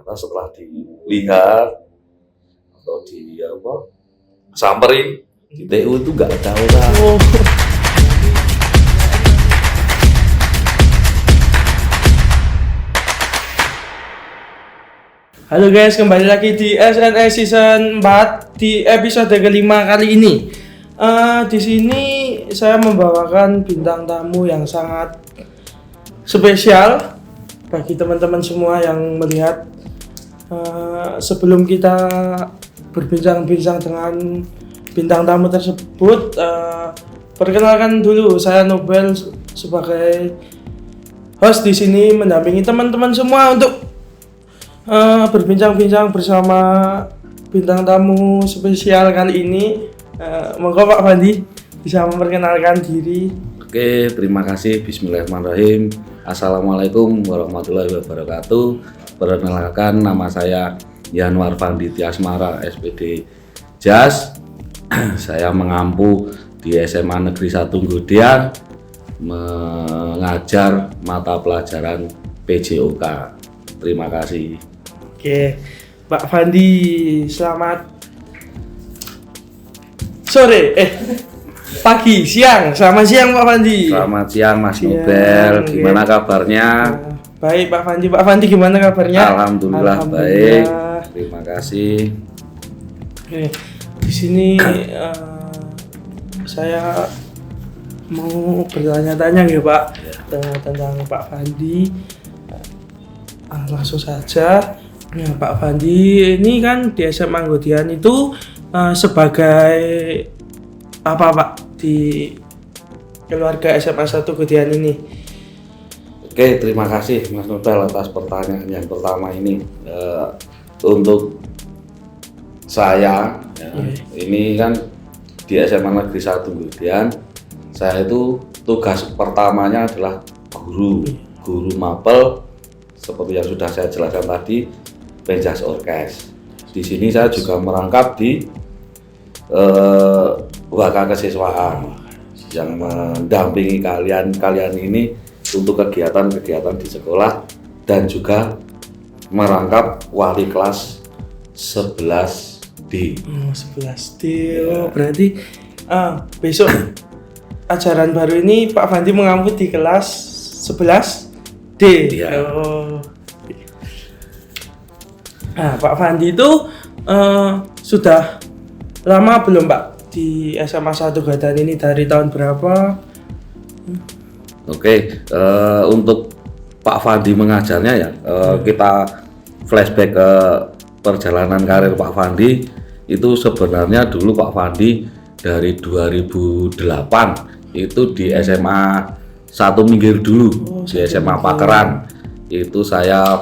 ternyata setelah dilihat atau samperin di TU itu nggak ada orang. Halo guys, kembali lagi di SNS Season 4 di episode kelima kali ini. Di sini saya membawakan bintang tamu yang sangat spesial bagi teman-teman semua yang melihat. Sebelum kita berbincang-bincang dengan bintang tamu tersebut, perkenalkan dulu, saya Nobel sebagai host di sini mendampingi teman-teman semua untuk berbincang-bincang bersama bintang tamu spesial kali ini. Monggo Pak Fandi bisa memperkenalkan diri. Oke, terima kasih. Bismillahirrahmanirrahim. Assalamualaikum warahmatullahi wabarakatuh. Perkenalkan, nama saya Yanwar Fandi Tiasmara, SPD JAS. Saya mengampu di SMA Negeri 1 Nggodean, mengajar mata pelajaran PJOK. Terima kasih. Oke, Pak Fandi, selamat sore, pagi, siang, selamat siang Pak Fandi. Selamat siang Mas Nobel, gimana kabarnya? Baik Pak Fandi, Pak Fandi gimana kabarnya? Alhamdulillah baik, terima kasih. Oke, di sini saya mau bertanya-tanya ya Pak, tentang Pak Fandi. Langsung saja. Nah, Pak Fandi ini kan di SMA Nggodean itu sebagai apa Pak di keluarga SMA 1 Nggodean ini? Oke, terima kasih Mas Nobel atas pertanyaan yang pertama ini. Untuk saya ini kan di SMA Negeri 1 Nggodean, saya itu tugas pertamanya adalah guru mapel, seperti yang sudah saya jelaskan tadi, penjas orkes. Di sini saya juga merangkap di waka kesiswaan yang mendampingi kalian ini untuk kegiatan-kegiatan di sekolah, dan juga merangkap wali kelas 11D. 11D. Oh, berarti besok ajaran baru ini Pak Fandi mengampu di kelas 11D. Ya. Oh. Nah, Pak Fandi itu sudah lama belum Pak di SMA 1 Nggodean ini, dari tahun berapa? Oke, untuk Pak Fandi mengajarnya ya, kita flashback ke perjalanan karir Pak Fandi. Itu sebenarnya dulu Pak Fandi dari 2008 itu di SMA 1 Minggir dulu, di SMA Pakeran. Itu saya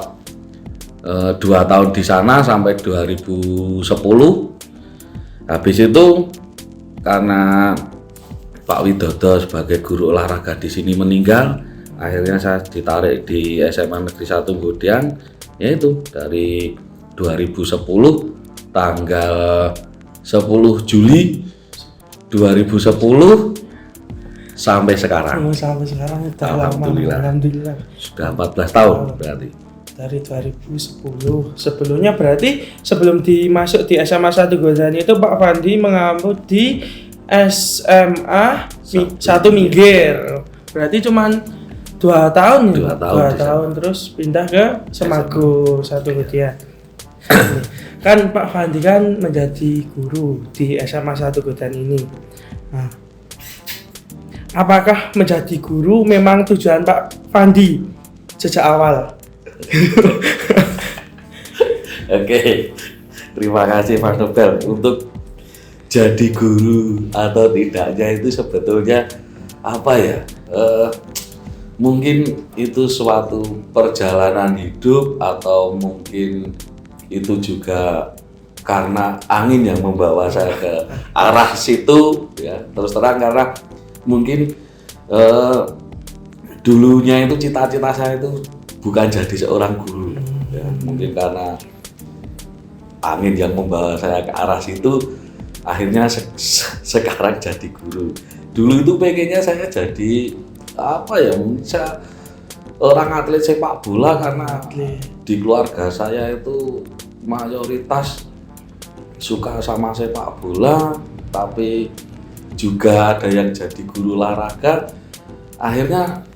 2 tahun di sana sampai 2010. Habis itu karena Pak Widodo sebagai guru olahraga di sini meninggal, akhirnya saya ditarik di SMA Negeri 1 Nggodean, yaitu dari 2010 tanggal 10 Juli 2010 sampai sekarang. Sampai sekarang udah Alhamdulillah. lama. Alhamdulillah. Sudah 14 tahun berarti. Dari 2010. Sebelumnya berarti sebelum dimasuk di SMA 1 Nggodean itu Pak Fandi mengampu di SMA 1 Minggir. Berarti cuman 2 tahun ya? 2 tahun terus pindah ke Semago 1 Nggodean. Kan Pak Fandi kan menjadi guru di SMA 1 Nggodean ini. Nah, apakah menjadi guru memang tujuan Pak Fandi sejak awal? Oke, terima kasih Mas Nobel. Untuk jadi guru atau tidaknya itu sebetulnya apa ya? Mungkin itu suatu perjalanan hidup, atau mungkin itu juga karena angin yang membawa saya ke arah situ ya. Terus terang karena mungkin dulunya itu cita-cita saya itu bukan jadi seorang guru ya. Mungkin karena angin yang membawa saya ke arah situ, akhirnya sekarang jadi guru. Dulu itu pengennya saya jadi apa ya, orang atlet sepak bola, karena di keluarga saya itu mayoritas suka sama sepak bola, tapi juga ada yang jadi guru olahraga. Akhirnya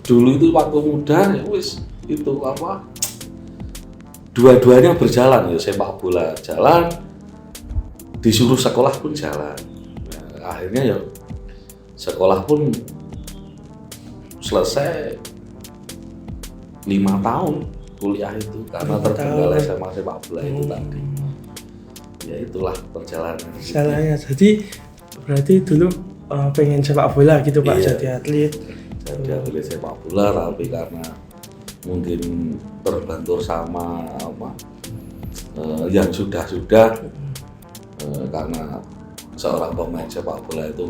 dulu itu waktu muda ya wis itu apa, dua-duanya berjalan ya, sepak bola jalan, disuruh sekolah pun jalan. Nah, akhirnya ya sekolah pun selesai 5 tahun kuliah itu karena tertinggal sama sepak bola itu tadi. Ya itulah perjalanan. Salahnya. Jadi berarti dulu pengen sepak bola gitu Pak, Iya. jadi atlet. Jadi atlet sepak bola, tapi karena mungkin terbantu sama apa yang sudah karena seorang pemain sepak bola itu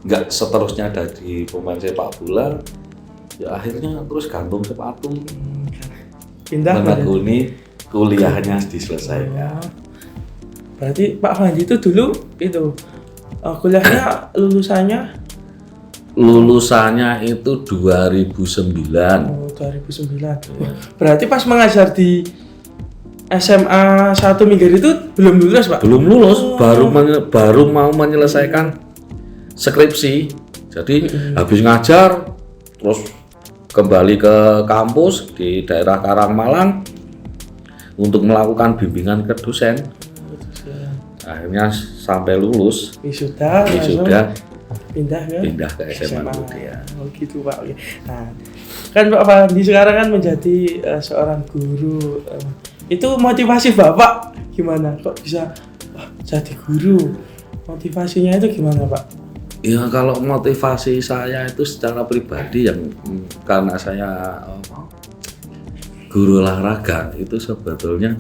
enggak seterusnya dari pemain sepak bola, ya akhirnya terus gantung sepatu, Pindah menekuni kuliahnya diselesaikan. Berarti Pak Fandi itu dulu itu kuliahnya Lulusannya itu 2009. 2009. Berarti pas mengajar di SMA 1 Minggar itu belum lulus Pak? Belum lulus, baru mau menyelesaikan skripsi. Jadi habis ngajar terus kembali ke kampus di daerah Karangmalang untuk melakukan bimbingan ke dosen. Akhirnya sampai lulus Wisuda pindah ke SMA Mutia. Oh gitu Pak. Oke. Nah, kan Pak Fandi sekarang kan menjadi seorang guru. Itu motivasi Bapak gimana? Kok bisa jadi guru? Motivasinya itu gimana Pak? Ya kalau motivasi saya itu secara pribadi yang karena saya guru olahraga itu sebetulnya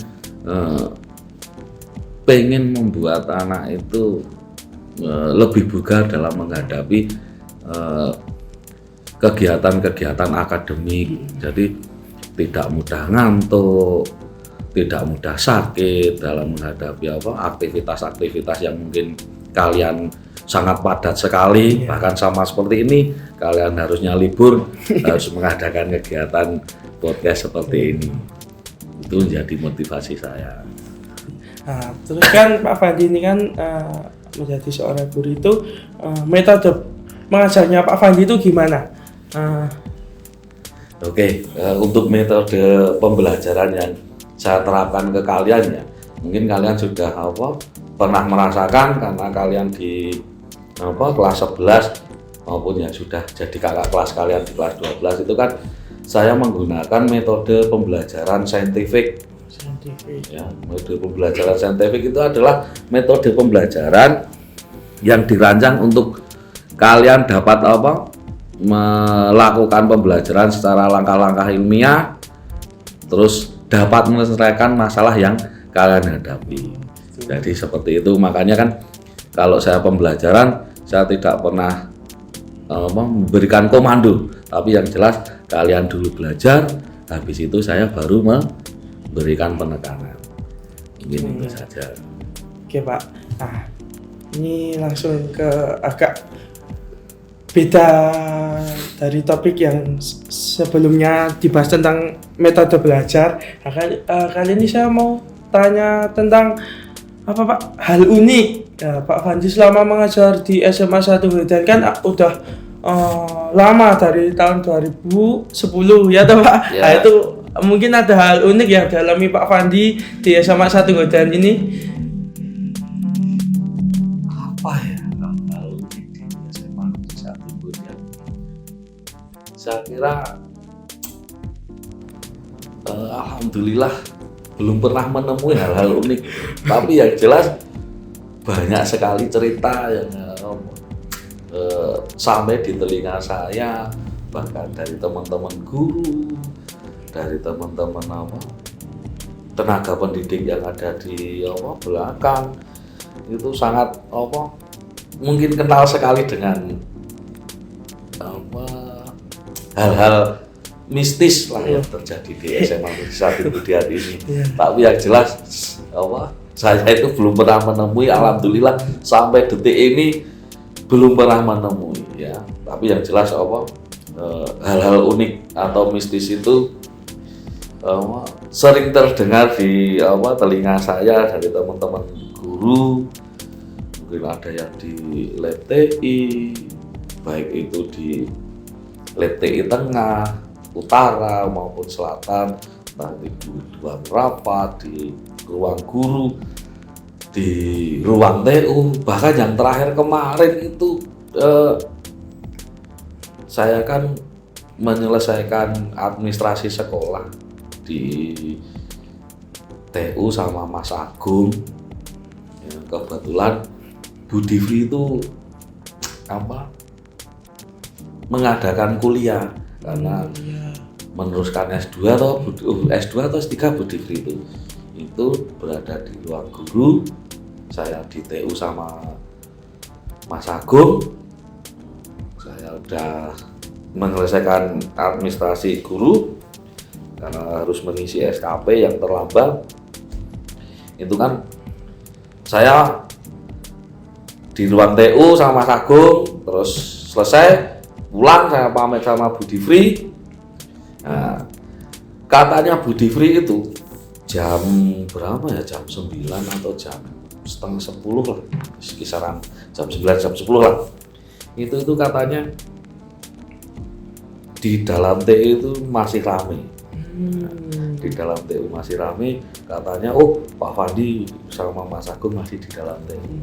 pengen membuat anak itu lebih bugar dalam menghadapi kegiatan-kegiatan akademik. Jadi tidak mudah ngantuk, tidak mudah sakit dalam menghadapi aktivitas-aktivitas yang mungkin kalian sangat padat sekali, bahkan sama seperti ini kalian harusnya libur harus mengadakan kegiatan podcast seperti ini. Itu menjadi motivasi saya. Nah, terus kan Pak Fandi ini kan menjadi seorang guru itu metode mengajarnya Pak Fandi itu gimana? Oke, untuk metode pembelajaran yang saya terapkan ke kalian ya, mungkin kalian sudah pernah merasakan karena kalian di kelas 11 maupun yang sudah jadi kakak kelas kalian di kelas 12 itu kan saya menggunakan metode pembelajaran saintifik. Ya, metode pembelajaran saintifik itu adalah metode pembelajaran yang dirancang untuk kalian dapat melakukan pembelajaran secara langkah-langkah ilmiah, terus dapat menyelesaikan masalah yang kalian hadapi. Jadi seperti itu, makanya kan kalau saya pembelajaran saya tidak pernah memberikan komando, tapi yang jelas kalian dulu belajar, habis itu saya baru memberikan penekanan. Mungkin itu saja. Oke Pak. Nah, ini langsung ke agak beda dari topik yang sebelumnya dibahas tentang metode belajar. Nah, kali ini saya mau tanya tentang apa Pak, hal unik. Ya, Pak Fandi selama mengajar di SMA 1 Medan kan udah lama dari tahun 2010 ya toh Pak. Ya. Nah, itu mungkin ada hal unik yang dialami Pak Fandi di SMA 1 Medan ini. Apa ya hal unik di SMA 1 Medan? Saya kira alhamdulillah belum pernah menemui hal-hal unik, tapi yang jelas banyak sekali cerita yang sampai di telinga saya, bahkan dari teman-teman guru, dari teman-teman tenaga pendidik yang ada di belakang, itu sangat mungkin kenal sekali dengan hal-hal mistis lah yang terjadi di SMA 1 Medan ini. Tapi yang jelas saya itu belum pernah menemui, alhamdulillah sampai detik ini belum pernah menemui ya. Tapi yang jelas hal-hal unik atau mistis itu sering terdengar di telinga saya dari teman-teman guru, mungkin ada yang di lab TI, baik itu di lab TI tengah, utara maupun selatan, entah di ruang rapat, di ruang guru, di ruang TU, bahkan yang terakhir kemarin itu saya kan menyelesaikan administrasi sekolah di TU sama Mas Agung. Ya, kebetulan Bu Divri itu mengadakan kuliah karena meneruskan S2 atau S2 atau S3 Bu Divri itu berada di ruang guru, saya di TU sama Mas Agung. Saya udah menyelesaikan administrasi guru karena harus mengisi SKP yang terlambat. Itu kan saya di ruang TU sama Mas Agung, terus selesai pulang saya pamit sama Bu Divri. Nah, katanya Bu Divri itu jam berapa ya, jam 9 atau jam setengah 10 lah, kisaran jam 9 jam 10 lah. Itu katanya di dalam TU itu masih ramai. Di dalam TU masih ramai, katanya Pak Fandi sama Mas Agung masih di dalam TU.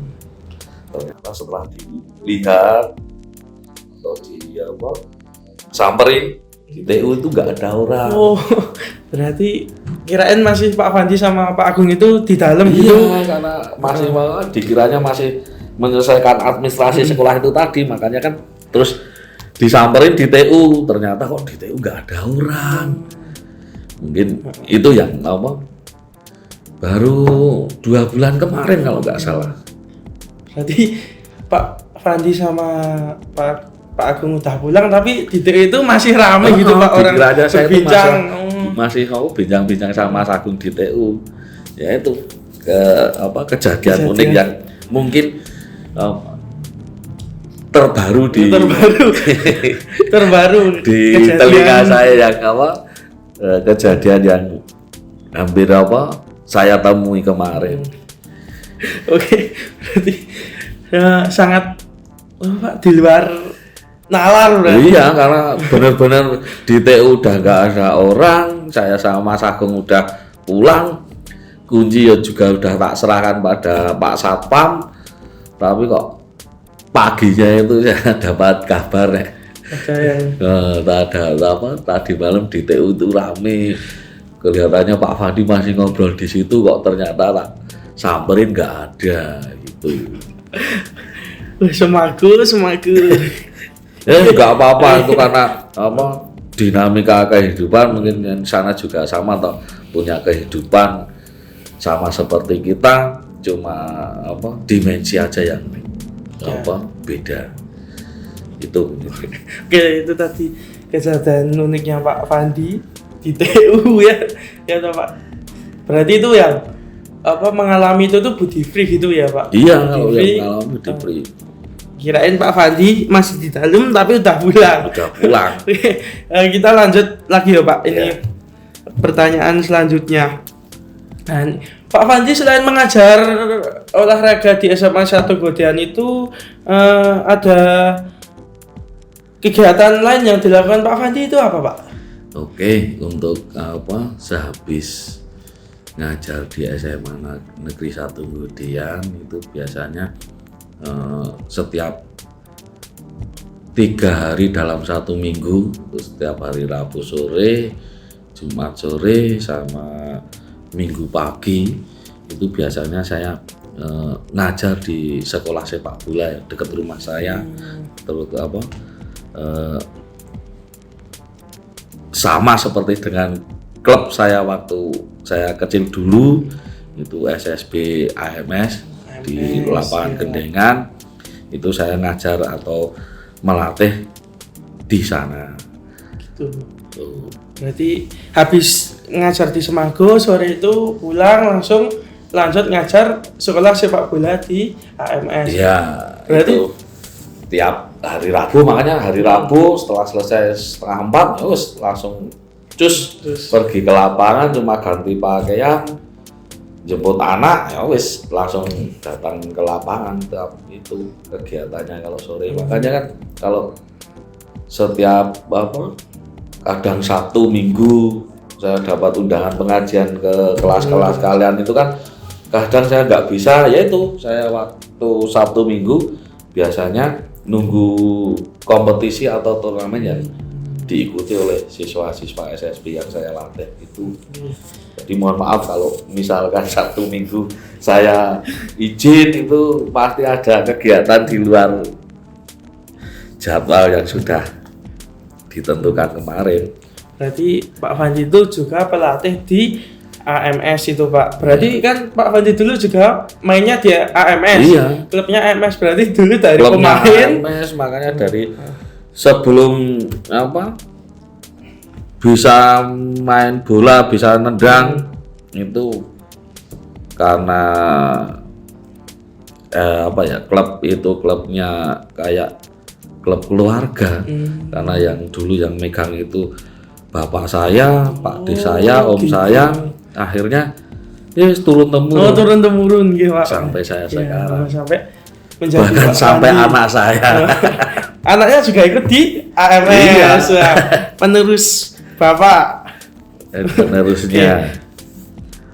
Ternyata setelah dilihat atau samperin di TU itu nggak ada orang. Berarti kirain masih Pak Fandi sama Pak Agung itu di dalam iya, gitu. Karena masih dikiranya masih menyelesaikan administrasi sekolah itu tadi, makanya kan terus disamperin di TU, ternyata kok di TU nggak ada orang. Mungkin itu yang baru 2 bulan kemarin kalau nggak salah. Berarti Pak Fandi sama Pak Agung udah pulang, tapi di TU itu masih ramai gitu Pak, orang berbincang. Masih bincang-bincang sama Mas Agung di TU. Ya itu kejadian unik yang mungkin terbaru di telinga saya, yang kejadian yang hampir saya temui kemarin. Oke, berarti sangat di luar nalar udah. Iya, karena benar-benar di TU udah nggak ada orang, saya sama Mas Agung udah pulang, kunci juga udah tak serahkan pada Pak Satpam, tapi kok paginya itu saya dapat kabar ada yang tadi malam di TU itu rame, kelihatannya Pak Fandi masih ngobrol di situ, kok ternyata tak samperin nggak ada gitu. Semaku nggak apa-apa, itu karena dinamika kehidupan, mungkin yang sana juga sama toh, punya kehidupan sama seperti kita, cuma dimensi aja yang beda itu. Oke, itu tadi kejadian uniknya Pak Fandi di TU ya toh Pak. Berarti itu yang mengalami itu tuh Bu Divri gitu ya Pak? Iya, kalau yang mengalami Bu Divri. Kirain Pak Fandi masih di dalam tapi udah pulang. Kita lanjut lagi ya Pak. Ini pertanyaan selanjutnya. Nah, Pak Fandi selain mengajar olahraga di SMA 1 Godean itu ada kegiatan lain yang dilakukan Pak Fandi itu apa Pak? Oke, untuk sehabis ngajar di SMA Negeri 1 Godean itu biasanya setiap 3 hari dalam 1 minggu, setiap hari Rabu sore, Jumat sore, sama Minggu pagi, itu biasanya saya ngajar di sekolah sepak bola ya, dekat rumah saya. Terus sama seperti dengan klub saya waktu saya kecil dulu, itu SSB AMS di lapangan Gendengan, itu saya ngajar atau melatih di sana. Gitu. Berarti habis ngajar di Semago, sore itu pulang langsung lanjut ngajar sekolah sepak bola di AMS. Iya. Berarti itu tiap hari Rabu, makanya hari Rabu setelah selesai 3:30 terus langsung cus Terus pergi ke lapangan cuma ganti pakaian, jemput anak, ya wis langsung datang ke lapangan. Itu kegiatannya kalau sore. Makanya kan kalau setiap kadang Sabtu Minggu saya dapat undangan pengajian ke kelas-kelas kalian itu kan kadang saya nggak bisa, yaitu saya waktu Sabtu Minggu biasanya nunggu kompetisi atau turnamen yang diikuti oleh siswa-siswa SSB yang saya latih itu. Jadi mohon maaf kalau misalkan Sabtu Minggu saya izin, itu pasti ada kegiatan di luar jadwal yang sudah ditentukan kemarin. Berarti Pak Fandi itu juga pelatih di AMS itu Pak. Berarti kan Pak Fandi dulu juga mainnya di AMS. Iya. Klubnya AMS, berarti dulu dari Klubnya pemain. AMS, makanya dari sebelum bisa main bola, bisa nendang itu karena klub itu klubnya kayak klub keluarga. Karena yang dulu yang megang itu bapak saya, Pak D saya, Om gitu. saya, akhirnya turun temurun. Turun temurun gitu Pak. Sampai saya sekarang. Sampai menjadi Bahkan Pak sampai Fandi. anak saya. Anaknya juga ikut di AMS. Iya. Penerus Bapak. Penerusnya.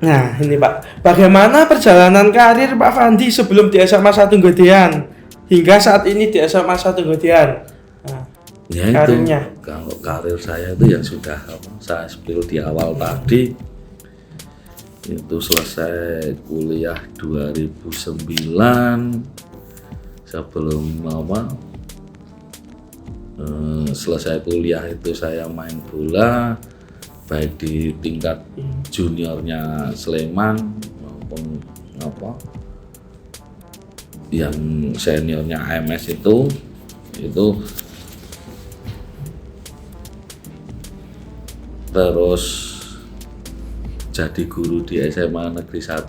Nah ini Pak, bagaimana perjalanan karir Pak Fandi sebelum di SMA 1 Gedean hingga saat ini di SMA 1 Gedean? Nah, Ya itu, karirnya. kalau karir saya itu yang sudah saya spill di awal tadi, itu selesai kuliah 2009. Sebelum selesai kuliah itu saya main bola baik di tingkat juniornya Sleman maupun yang seniornya AMS itu terus jadi guru di SMA Negeri 1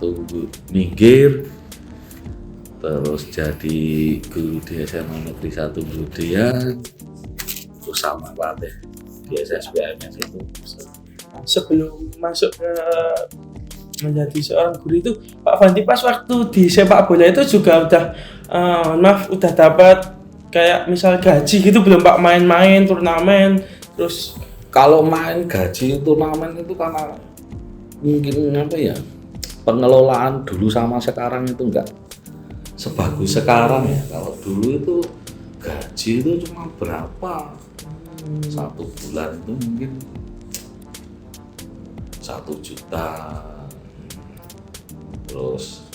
Minggir, terus jadi guru di SMA Negeri 1 Gedean, terus sama pelatih di SSB AMS itu. Sebelum masuk ke menjadi seorang guru itu, Pak Fandi pas waktu di sepak bola itu juga udah dapat kayak misal gaji gitu belum Pak, main-main turnamen terus? Kalau main gaji turnamen itu karena mungkin pengelolaan dulu sama sekarang itu enggak sebagus sekarang ya. Kalau dulu itu gaji itu cuma berapa, satu bulan itu mungkin 1 juta, terus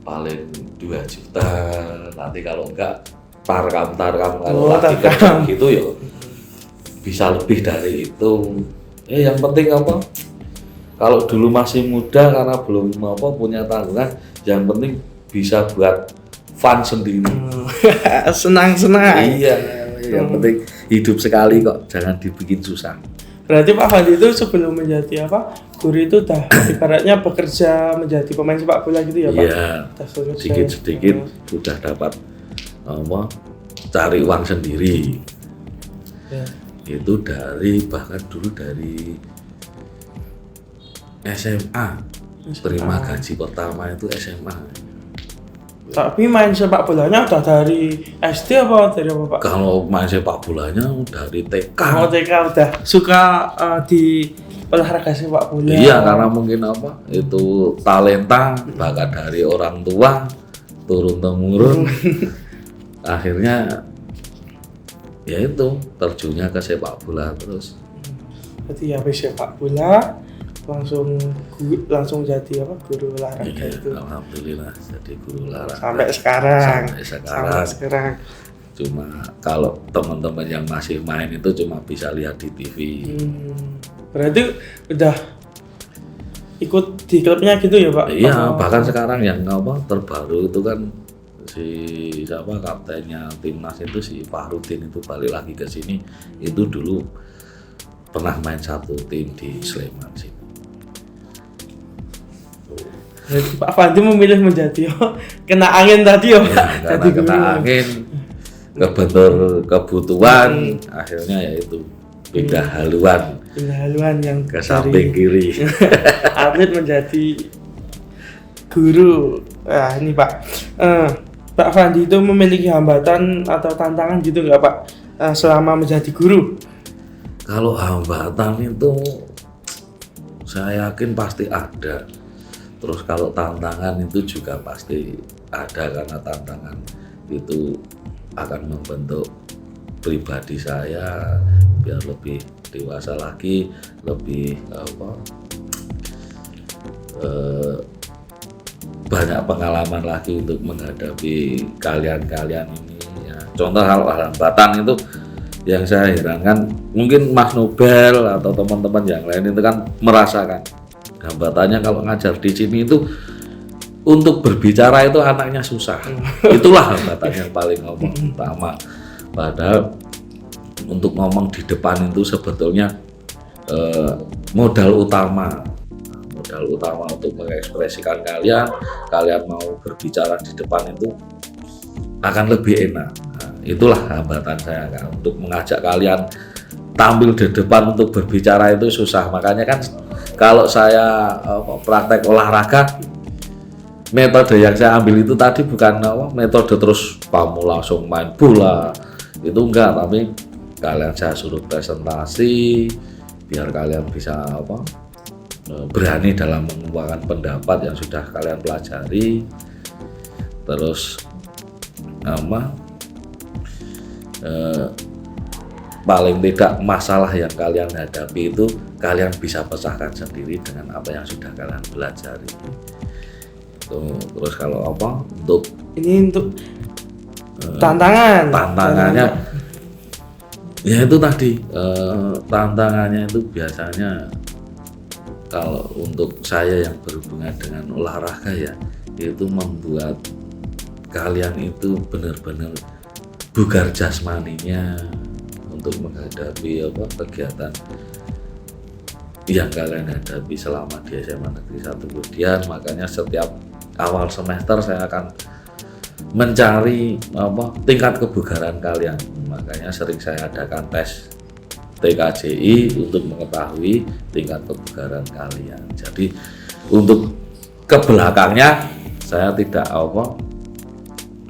paling 2 juta, nanti kalau enggak tarkam kalau lagi kerja gitu ya bisa lebih dari itu. Yang penting kalau dulu masih muda karena belum punya tanggungan, yang penting bisa buat fun sendiri. Senang-senang. Iya, yang penting hidup sekali kok, jangan dibikin susah. Berarti Pak Fandi itu sebelum menjadi guru itu udah ibaratnya bekerja menjadi pemain sepak bola gitu ya Pak? Iya, sedikit-sedikit udah dapat cari uang sendiri. Ya. Itu bahkan dulu dari SMA. Terima gaji pertama itu SMA. Tapi main sepak bolanya udah dari SD apa dari apa Pak? Kalau main sepak bolanya dari TK. TK udah suka di olahraga sepak bola. Iya, karena mungkin itu talenta bakat dari orang tua turun temurun. Akhirnya ya itu terjunnya ke sepak bola terus. Berarti habis sepak bola langsung jadi guru olahraga Iya, itu. alhamdulillah jadi guru olahraga Sampai sekarang. Sampai sekarang. Cuma kalau teman-teman yang masih main itu cuma bisa lihat di TV. Berarti udah ikut di klubnya gitu ya Pak? Iya, bahkan sekarang yang terbaru itu kan kaptennya timnas itu si Fahrudin itu balik lagi ke sini. Itu dulu pernah main satu tim di Sleman sih. Jadi Pak Fandi memilih menjadi kena angin tadi ya Pak? Ya, karena kena angin, kebentur kebutuhan, akhirnya ya itu pindah haluan. pindah haluan yang ke samping kiri. atlet menjadi guru. Nah ini Pak, Pak Fandi itu memiliki hambatan atau tantangan gitu nggak Pak selama menjadi guru? Kalau hambatan itu saya yakin pasti ada. Terus kalau tantangan itu juga pasti ada, karena tantangan itu akan membentuk pribadi saya biar lebih dewasa lagi, lebih banyak pengalaman lagi untuk menghadapi kalian ini ya. Contoh kalau hambatan itu yang saya herankan, mungkin Mas Nobel atau teman-teman yang lain itu kan merasakan hambatannya kalau ngajar di sini itu untuk berbicara itu anaknya susah. Itulah hambatan yang paling utama. Padahal untuk ngomong di depan itu sebetulnya modal utama untuk mengekspresikan kalian mau berbicara di depan itu akan lebih enak. Nah, itulah hambatan saya kan, untuk mengajak kalian tampil di depan untuk berbicara itu susah. Makanya kan kalau saya praktek olahraga, metode yang saya ambil itu tadi bukan metode terus kamu langsung main bola, itu enggak, tapi kalian saya suruh presentasi biar kalian bisa berani dalam mengemukakan pendapat yang sudah kalian pelajari. Terus paling tidak masalah yang kalian hadapi itu kalian bisa pecahkan sendiri dengan apa yang sudah kalian pelajari. Terus kalau untuk tantangannya ya itu tadi, tantangannya itu biasanya kalau untuk saya yang berhubungan dengan olahraga ya, itu membuat kalian itu benar-benar bugar jasmaninya untuk menghadapi kegiatan yang kalian hadapi selama di SMA Negeri 1 Kudian. Makanya setiap awal semester saya akan mencari tingkat kebugaran kalian. Makanya sering saya adakan tes TKJI untuk mengetahui tingkat kebugaran kalian. Jadi untuk ke belakangnya saya tidak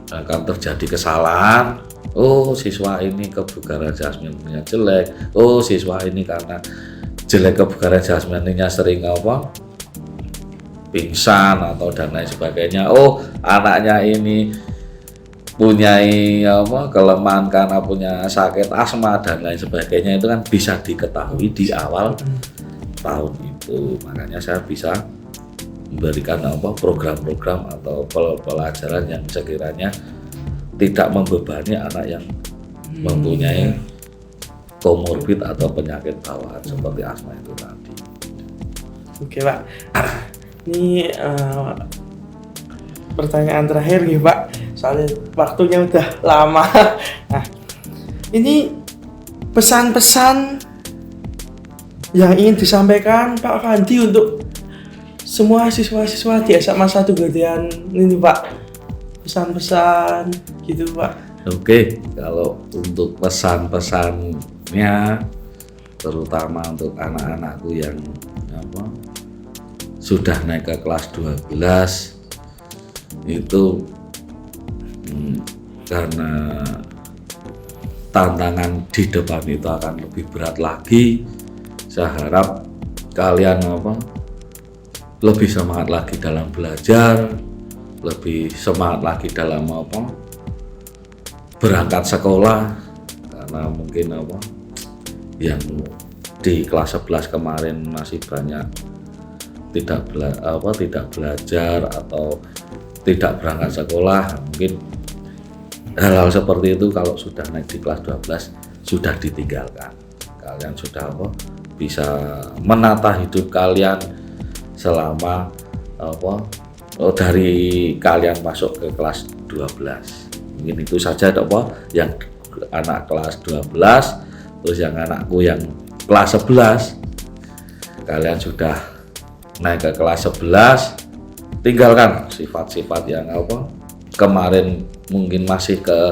akan terjadi kesalahan. Oh, siswa ini kebugaran jasmaninya jelek. Oh, siswa ini karena jelek kebugaran jasmaninya sering pingsan atau dan lain sebagainya. Oh, anaknya ini punyai kelemahan karena punya sakit asma dan lain sebagainya. Itu kan bisa diketahui di awal tahun itu. Makanya saya bisa memberikan program-program atau pelajaran yang sekiranya tidak membebani anak yang mempunyai komorbid atau penyakit bawaan seperti asma itu tadi. Oke Pak, ini pertanyaan terakhir nih Pak, soalnya waktunya udah lama. Nah, ini pesan-pesan yang ingin disampaikan Pak Fandi untuk semua siswa-siswa di SMA 1 Kudian ini Pak, pesan-pesan gitu Pak. Oke, kalau untuk pesan-pesannya terutama untuk anak-anakku yang sudah naik ke kelas 12 itu karena tantangan di depan itu akan lebih berat lagi. Saya harap kalian lebih semangat lagi dalam belajar, lebih semangat lagi dalam berangkat sekolah, karena mungkin yang di kelas 11 kemarin masih banyak tidak belajar atau tidak berangkat sekolah. Mungkin hal-hal seperti itu kalau sudah naik di kelas 12 sudah ditinggalkan. Kalian sudah bisa menata hidup kalian selama dari kalian masuk ke kelas 12. Mungkin itu saja yang anak kelas 12. Terus yang anakku yang kelas 11, kalian sudah naik ke kelas 11, tinggalkan sifat-sifat yang kemarin mungkin masih ke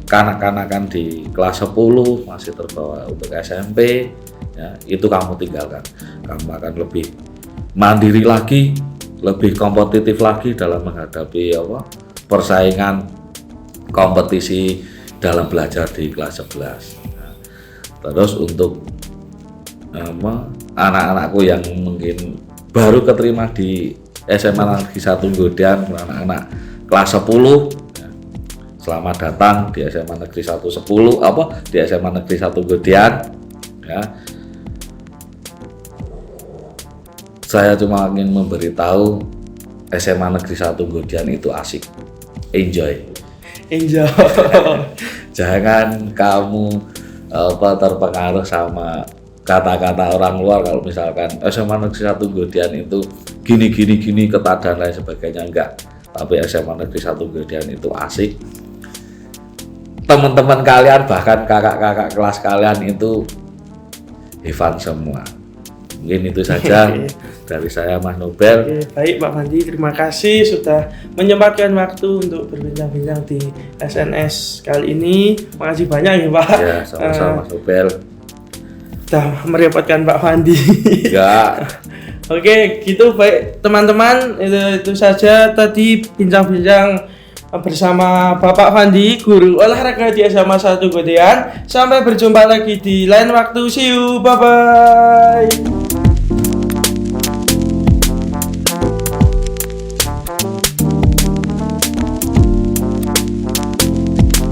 kanak-kanakan di kelas 10 masih terbawa untuk SMP, ya, itu kamu tinggalkan. Kamu akan lebih mandiri lagi, lebih kompetitif lagi dalam menghadapi persaingan kompetisi dalam belajar di kelas 11. Nah, terus untuk anak-anakku yang mungkin baru keterima di SMA Negeri 1 Nggodean, anak-anak kelas 10, ya, selamat datang di SMA Negeri 110 di SMA Negeri 1 Nggodean, ya. Saya cuma ingin memberitahu SMA Negeri 1 Nggodean itu asik, enjoy. Jangan kamu terpengaruh sama kata-kata orang luar. Kalau misalkan SMA Negeri 1 Nggodean itu gini ketat dan lain sebagainya, enggak. Tapi SMA Negeri 1 Nggodean itu asik. Teman-teman kalian, bahkan kakak-kakak kelas kalian itu hevan semua. Mungkin itu saja dari saya, Mas Nobel. Oke, baik Pak Fandi, terima kasih sudah menyempatkan waktu untuk berbincang-bincang di SNS kali ini. Makasih banyak ya Pak. Ya, sama-sama Mas Nobel. Sudah merepotkan Pak Fandi. Enggak. Oke, gitu baik teman-teman, itu saja tadi bincang-bincang bersama Bapak Fandi, guru olahraga di SMA 1 Nggodean. Sampai berjumpa lagi di lain waktu. See you, bye bye.